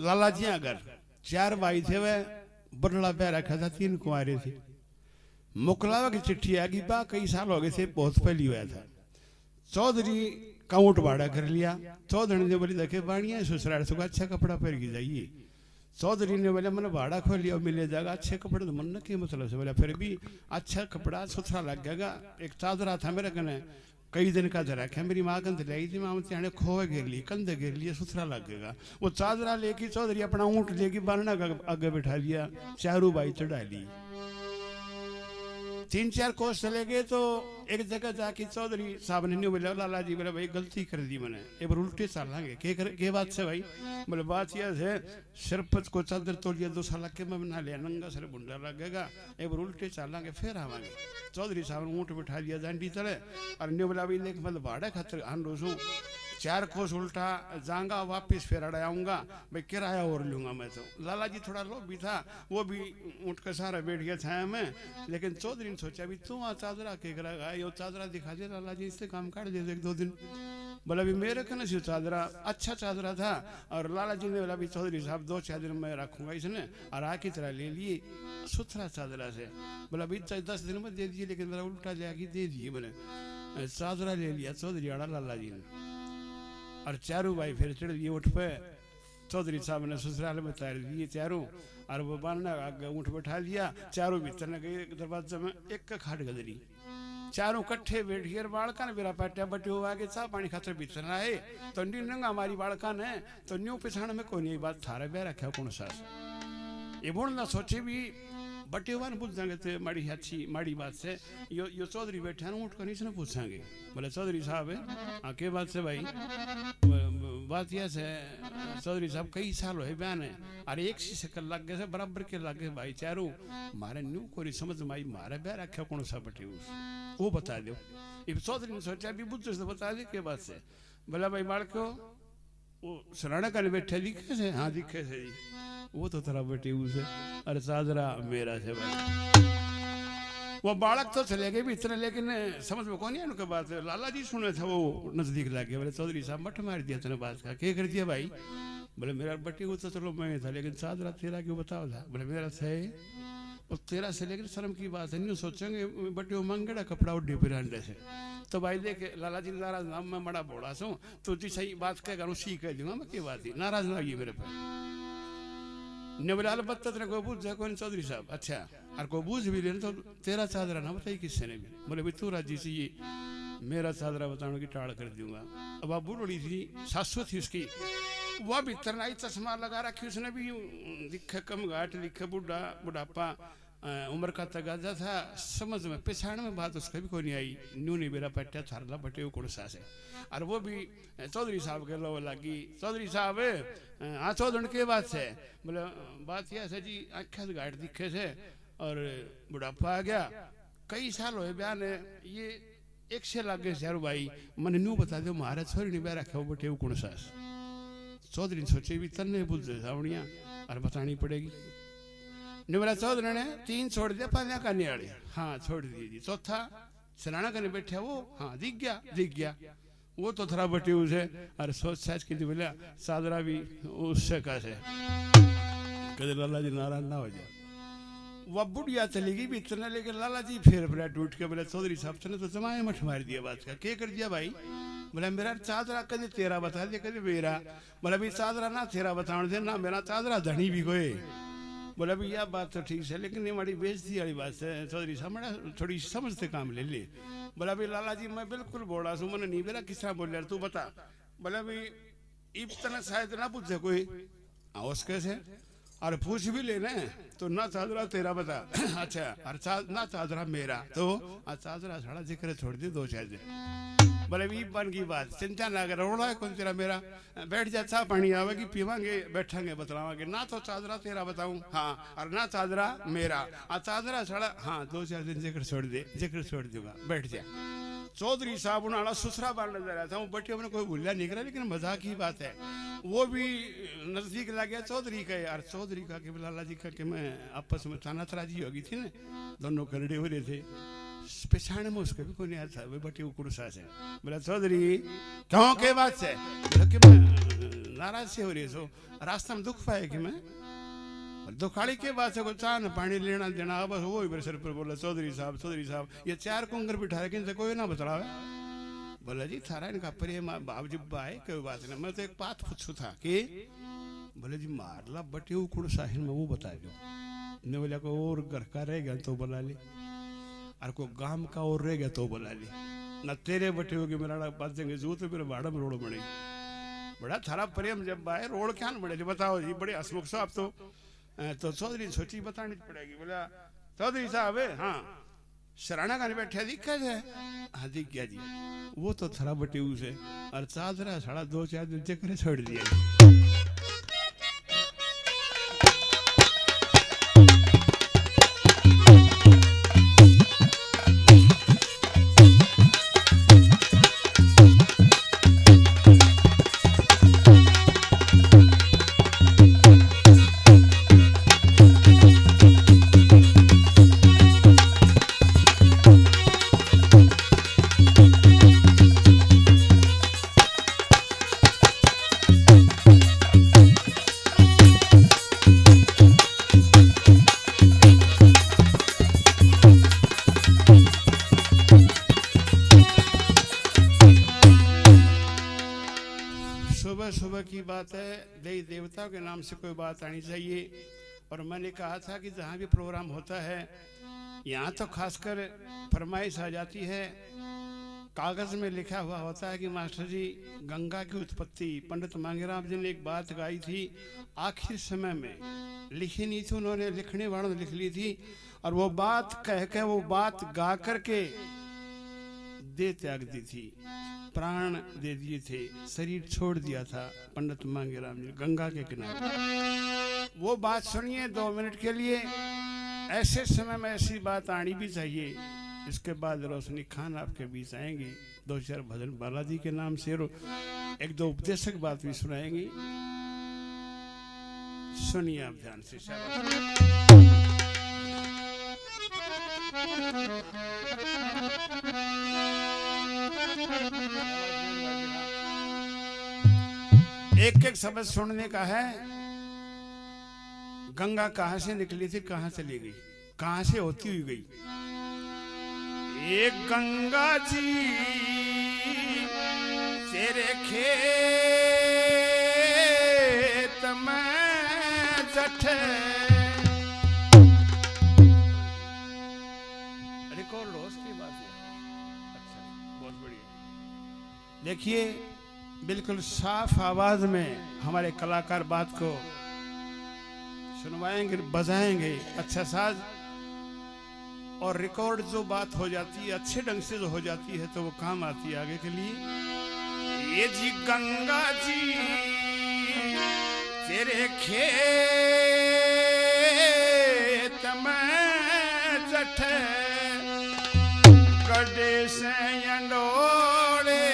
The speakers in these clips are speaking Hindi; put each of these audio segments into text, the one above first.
लाला जी अगर 4 भाई थे वह बरला पे रखा था, 3 कुंवारे थे। मोकलावा की चिट्ठी आ गई बा, कई साल हो गए थे, बहुत पहली हुआ था। चौधरी का ऊँट भाड़ा कर लिया। चौधरी ने बोली देखे बाणिया ससुराल से अच्छा कपड़ा पहन के जाइए। चौधरी ने बोला मैंने भाड़ा खो लिया, मिले जाएगा अच्छे कपड़े, तो मन के मतलब से बोला फिर भी अच्छा कपड़ा सुथरा लग जाएगा। एक चादरा था मेरे कने, कई दिन का जरा क्या मेरी माँ कंध लाई थी, माँ त्याने खोए गिर ली, कंधे गिर लिए, सुथरा लगेगा। वो चादरा लेके चौधरी अपना ऊँट लेके बारना आगे बैठा लिया, चारों भाई चढ़ा ली। 3-4 कोस चले गए तो एक जगह जाके चौधरी साहब ने नहीं बोला, लाला जी बोले भाई गलती कर दी मैंने, एक बार उल्टे चलेंगे। के बात से भाई? बोले बात यह है सरपंच को चादर तोलिया 2 साल के मैं बना लिया, नंगा सर बुंडा लगेगा, एक बार उल्टे चलेंगे फिर आवांगे। चौधरी साहब ने ऊँट बिठा लिया जांडी तले और नहीं बोला भाई देख मतलब भाड़े खातर आन रोजू 4 कोस उल्टा जाऊंगा, वापिस फिर अड़ा आऊंगा भाई, किराया और लूंगा मैं। तो लाला जी थोड़ा लोभ भी था, वो भी ऊँट का सहारा बैठ गया छाया में। लेकिन चौधरी ने सोचा भी तू आ चादरा के करेगा, ये चादरा दिखा दे लाला जी, इससे काम काट दे 1-2 दिन। बोला भी मेरे कहने से चादरा अच्छा चादरा था। और लाला जी ने बोला भी चौधरी साहब 2-4 दिन में रखूंगा इसने, और आके तरह ले लिए सुथरा चादरा से। बोला भी 10 दिन में दे दिए, लेकिन मेरा उल्टा ले आके दे दिए। बोले चादरा ले लिया चौधरी आड़ा लाला जी ने, और चारों भाई फिर चढ़ दिए ऊँट पे। चौधरी साहब ने ससुराल में तार दिए चारों, और वो बारना आगे ऊँट बैठा लिया। चारों भीतर ने गए दरवाजे में, एक खाट गदरी, चारों कट्ठे बैठ गए। बाड़का ने मेरा पाटिया बटे हुआ के चाह पानी खातर भीतर आए तो नी नंगा हमारी बाड़का ने तो न्यू पिछाण में कोई नहीं बात थारे बे रखा कौन सा ये बोल ना सोचे भी बटे हुआ पूछ जाएंगे थे माड़ी अच्छी माड़ी बात से यो चौधरी बैठे हैं ऊँट कर इसने पूछेंगे। बोले चौधरी साहब है हाँ के बात से भाई? बात यह है चौधरी साहब कई साल हो बयान है, अरे एक सी शक्ल लग गए बराबर के लगे भाई चारों मारे न्यू कोई समझ माई मारे बे रखा कौन सा बटे वो बता दो। ये चौधरी ने सोचा भी बुद्ध से बता दे के बात से। बोला भाई बाड़को वो सराना का बैठे दिखे से? हाँ दिखे से जी, वो तो तेरा बेटी उसे, अरे चादरा मेरा से भाई। वो बालक तो चले गए भी इतने, लेकिन समझ में कौन है उनके बात। लाला जी सुने थे वो नजदीक लगे। बोले चौधरी साहब मठ मार दिया तेने बात का, क्या कर दिया भाई? बोले मेरा बटी वो तो चलो मैं था, लेकिन चादरा तेरा क्यों बताओ था? बोले मेरा से और तेरा से, लेकिन शर्म की बात है नहीं सोचेंगे बटे वो मंगड़ा कपड़ा उड्डी पिरांडे से। तो भाई देखे लाला जी नाराज ना, मैं बड़ा बोड़ा सू तो जी सही बात कह करूँ सी कह दूंगा मैं, की बात ही नाराज ना ये मेरे पे ने बोला अलबत्ता तेरे को बूझ जाए कौन चौधरी साहब? अच्छा और को बूझ भी लेना तो तेरा चादरा ना बताई किससे ने भी। बोले भाई तू राजी से ये मेरा चादरा बताने की टाड़ कर दूंगा। अब आप बूढ़ी थी सासू थी उसकी, वह भी तरनाई चश्मा लगा रखी उसने भी, दिखे कम घाट दिखे बुढ़ा बुढ़ापा उम्र का तगाजा था, समझ में पिछाड़ में बात उसका भी कोई नहीं आई। न्यू नहीं मेरा पट्टा थारला बटे वो कौन सा से। और वो भी चौधरी साहब के लो लगी। चौधरी साहब हाँ चौधरी के बात से? बोले बात यह है जी आख्या घाट दिखे से और बुढ़ापा आ गया, कई साल हो बयान ये एक से लागे चारों भाई मैंने न्यू बता दो महाराज छोरी नहीं रखे वो बटे वो कौन सा। चौधरी ने सोचे भी तन्ने बुझ सावणिया और बतानी पड़ेगी। निवरा चौधरी ने 3 छोड़ दिया, 5 करने वाले हाँ छोड़ दिए जी। चौथा सराना करने बैठे वो हाँ दिख गया वो तो थोड़ा बटी उसे। अरे सोच साच की बोला चादरा भी उससे कैसे कदे लाला जी नाराज ना हो जाए। वह बुढ़िया चली गई भी इतना, लेकिन लाला जी फिर बोला टूट के बोला चौधरी साहब ने तो जमाए मठ मार दिया बात का, क्या कर दिया भाई? बोला मेरा चादरा कदे तेरा बता दिया कदे मेरा। बोला भी चादरा ना तेरा बताने दे ना मेरा चादरा धनी भी कोई। बोला भी यह बात तो ठीक है, लेकिन ये हमारी बेइज्जती वाली बात है चौधरी साहब थोड़ी समझते काम ले ले। बोला भी लाला जी मैं बिल्कुल बोला सू मैंने नहीं मेरा किस तरह बोल रहा तू बता। बोला भी इतना शायद ना पूछे कोई आवश्यक कैसे और पूछ भी लेना तो ना चादरा तेरा बता अच्छा और ना चादरा मेरा तो चादरा साड़ा जिक्र छोड़ दी 2-4 दिन। बोले भी बन की बात चिंता ना कर रोड़ा है कौन तेरा मेरा, बैठ जा चाह पानी आवेगी पीवांगे बैठेंगे बतलावांगे, ना तो चादरा तेरा बताऊं हाँ और ना चादरा मेरा चादरा साड़ा हाँ 2-4 दिन जिक्र छोड़ दूंगा बैठ जा। चौधरी साहब उन्होंने ससुरा बार नजर आया था वो बटे अपने कोई भूलिया नहीं करा, लेकिन मजाक की बात है वो भी नजदीक लग गया चौधरी का यार। चौधरी का के लाला जी का कि मैं आपस में ताना तराजी हो गई थी ना, दोनों करड़े हो रहे थे पिछाड़ में उसका भी कोई नहीं आता वे बटे वो कुर्सा से। बोला चौधरी क्यों के बात से? बोला कि मैं नाराज से हो रही सो रास्ता में दुख पाए कि मैं दुखाड़ी के बाद से को चाह न पानी लेना देना बस वो ही सर पर बोला चौधरी साहब ये 4 कुंगर बिठा रखे इनसे कोई ना बतलावे। बोला जी थारा इनका प्रेम बाप जी बाए कोई बात नहीं। मैं तो एक बात पूछू था कि बोले जी मारला बटे उड़ साहिल में वो बता दो ने बोला को और घर का रह गया तो बुला ली और को गांव का और रह गया तो बुला ली न तेरे बटे होगी मेरा बात देंगे जो तो मेरे भाड़ा में रोड बनेगी बड़ा थारा प्रेम जब आए रोड क्या न बने बताओ जी बड़े हसमुख साहब तो चौधरी सोची बतानी पड़ेगी। बोला चौधरी साहब हाँ शराना खाने बैठे दिखा जाए हाँ दिख गया जी वो तो थरा बटे उसे और चादरा साढ़ा 2-4 दिन चक्कर छोड़ दिया। सुबह की बात है देवी देवताओं के नाम से कोई बात आनी चाहिए और मैंने कहा था कि जहाँ भी प्रोग्राम होता है यहाँ तो खासकर फरमाइश आ जाती है कागज में लिखा हुआ होता है कि मास्टर जी गंगा की उत्पत्ति पंडित मांगेराम जी ने एक बात गाई थी आखिर समय में लिखी नहीं थी उन्होंने लिखने वालों ने लिख ली थी और वो बात कह के वो बात गा करके दे त्याग दी थी प्राण दे दिए थे शरीर छोड़ दिया था पंडित मांगेराम जी गंगा के किनारे। वो बात सुनिए 2 मिनट के लिए ऐसे समय में ऐसी बात आनी भी चाहिए। इसके बाद रोशनी खान आपके बीच आएंगी 2-4 भजन बालाजी के नाम से 1-2 उपदेशक बात भी सुनाएंगी। सुनिए आप ध्यान से एक शब्द सुनने का है। गंगा कहां से निकली थी कहां चली गई कहां से होती हुई गई। एक गंगा जी तेरे खेत में जठे रिकॉर्ड हो उसकी बात है। अच्छा बहुत बढ़िया। देखिए बिल्कुल साफ आवाज में हमारे कलाकार बात को सुनवाएंगे बजाएंगे अच्छा साज और रिकॉर्ड जो बात हो जाती है अच्छे ढंग से जो हो जाती है तो वो काम आती है आगे के लिए। ये जी गंगा जी तेरे खेत में जठे गड्ढे से अंडोड़े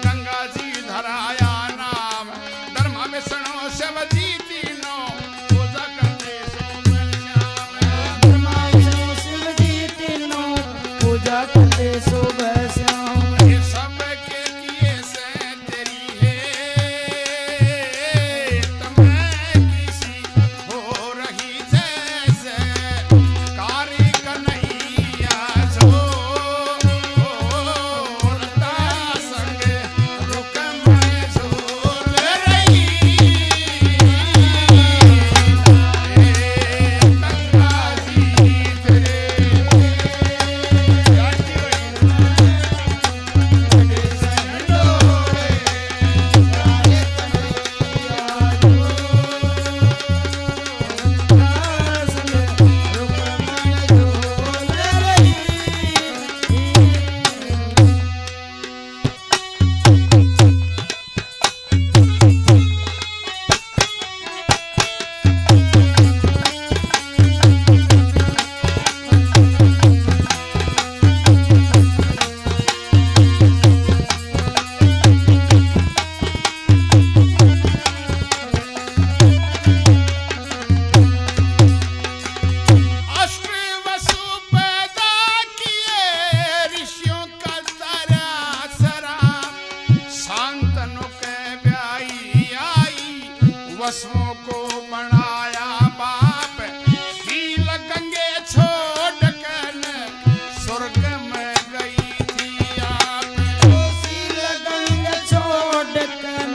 गंगा जी धराया नाम धर्म में सुनो शिव जी तीनों पूजा कर को बनाया बाप शील गंगे छोड़ कर स्वर्ग में गई थी आप शील गंगे छोड़ कर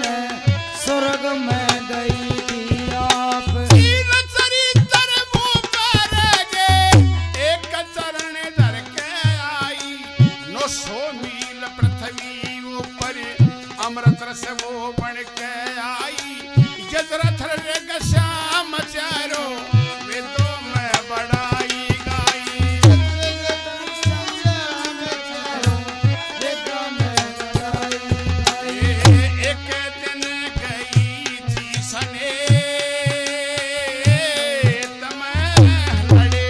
स्वर्ग में गई थी आप शील चरित्र मुँह पर गे एक चरण धर के आई 900 मील पृथ्वी ऊपर अमृत रस वो बन के आई जजरथ रे श्याम चारो वेदों में बड़ाई गाई एक दिन गई थी सने लड़े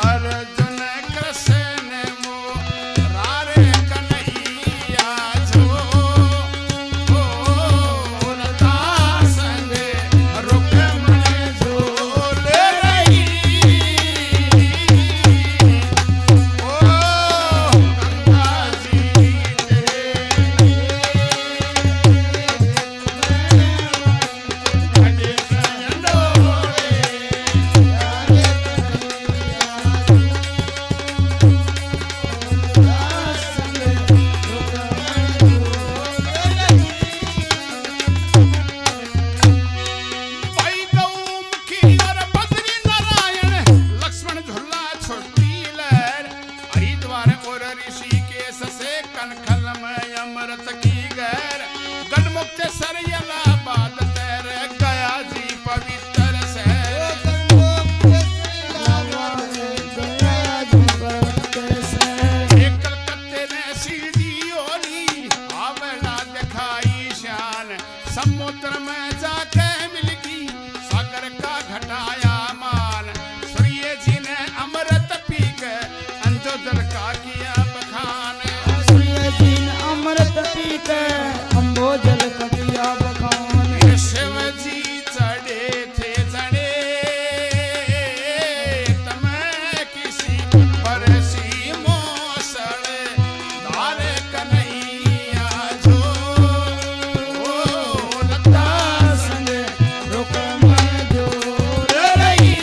अर्जुन कृष्ण मोरारे कन्हैया जो लता संग रुक्मणी झूल रही ओ गंगा जी तेरे भाई गौमुखी और बद्री नारायण लक्ष्मण झुल्ला छोटी लहर हरिद्वार और ऋषिकेश से कनखल में अमृत की गैर गढ़मुक्त सर इलाहाबाद तैर गया जी पवित्र शहर एक कलकत्ते ने सीढ़ी ओली आवेला दिखाई शान समुद्र में जाके मिल गई सागर का घटाया मान सूर्य जी ने अमृत पी के अंजोदर का किया बखान अमृत पी के अम्बोजल कपिया बखान शिव जी चढ़े थे जड़े तमें किसी परसी मोसड़ धारे कन्हैया जो लता संग रुक्मणी झूल रही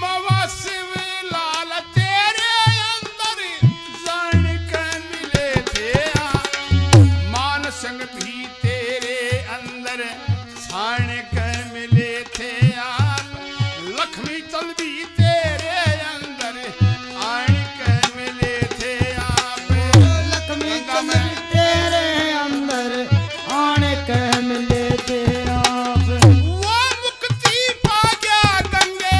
मवा शिव लाल तेरे अंदर जान के मिले थे मान संग भी तेरे अंदर छाण के मिले थे आप लक्ष्मी चल भी तेरे अंदर आण के मिले थे आप लक्ष्मी चंद्र तेरे अंदर आने के मिले थे आप वो मुक्ति पा गया गंगे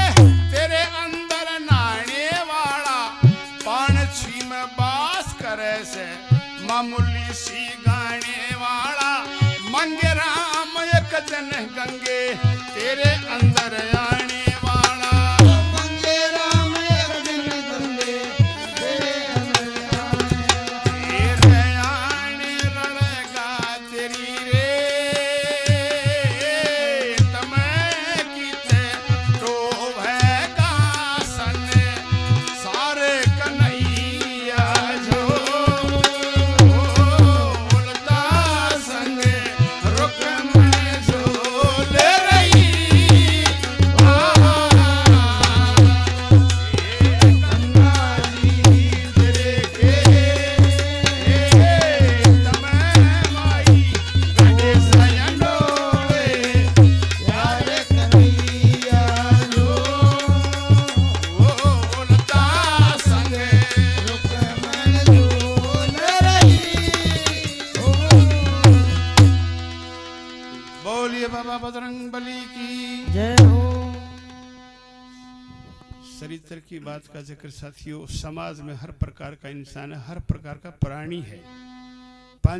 तेरे अंदर नहाने वाला पाणछी में बास करे से मामूली सी गाने वाला मंगे राम एक जन गंगे तेरे अंदर आने वाला मंगे राम एक दिन गंगे तेरे अंदर आने तेरे आने लड़ेगा तेरी रे तमें कीते तो भैगा सन सारे कन्हैया जो लता संग रुक्मणी झूल रही बाबा बजरंग बली की जय हो। चरित्र की बात का जिक्र साथियों, समाज में हर प्रकार का इंसान है, हर प्रकार का प्राणी है।